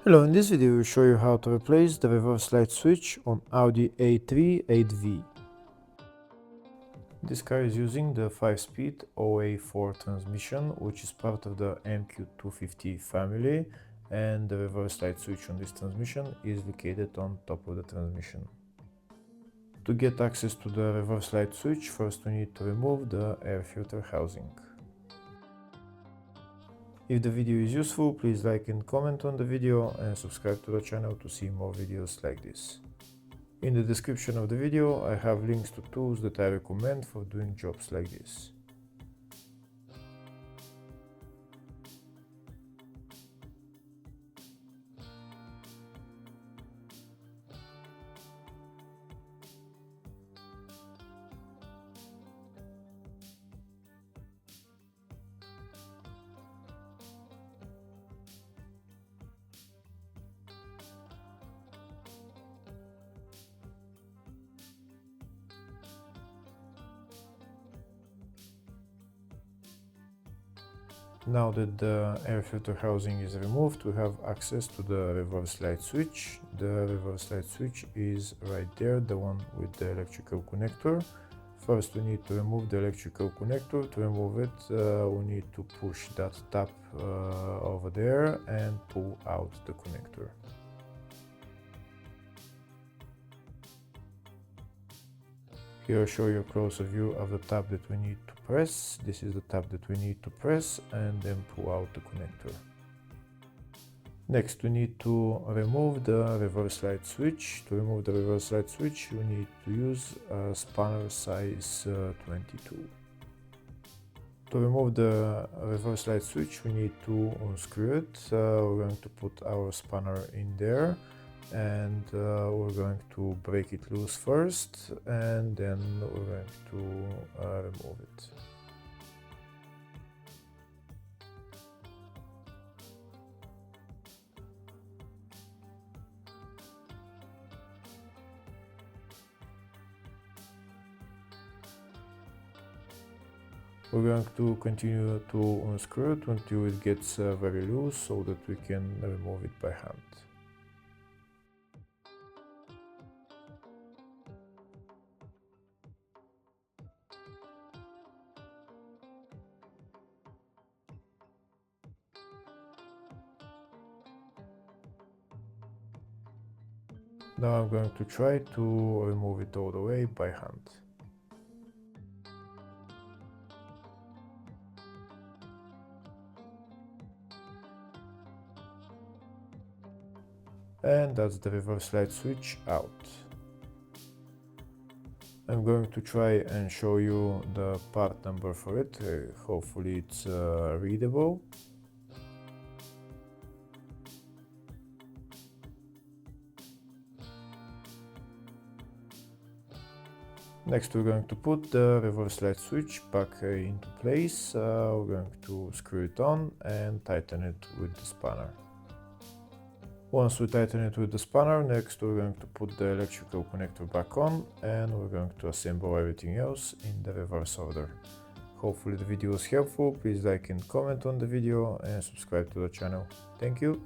Hello, in this video we will show you how to replace the reverse light switch on Audi A3 8V. This car is using the 5-speed 0A4 transmission, which is part of the MQ250 family, and the reverse light switch on this transmission is located on top of the transmission. To get access to the reverse light switch, first we need to remove the air filter housing. If the video is useful, please like and comment on the video and subscribe to the channel to see more videos like this. In the description of the video, I have links to tools that I recommend for doing jobs like this. Now that the air filter housing is removed, we have access to the reverse light switch. The reverse light switch is right there, the one with the electrical connector. First we need to remove the electrical connector. To remove it, we need to push that tab over there and pull out the connector. Here I show you a closer view of the tab that we need to press. This is the tab that we need to press and then pull out the connector. Next we need to remove the reverse light switch. To remove the reverse light switch you need to use a spanner size 22. To remove the reverse light switch we need to unscrew it. We're going to put our spanner in there, and we're going to break it loose first, and then we're going to remove it. We're going to continue to unscrew it until it gets very loose so that we can remove it by hand. Now I'm going to try to remove it all the way by hand. And that's the reverse light switch out. I'm going to try and show you the part number for it. Hopefully it's readable. Next we're going to put the reverse light switch back into place. We're going to screw it on and tighten it with the spanner. Once we tighten it with the spanner, next we're going to put the electrical connector back on, and we're going to assemble everything else in the reverse order. Hopefully the video was helpful. Please like and comment on the video and subscribe to the channel. Thank you.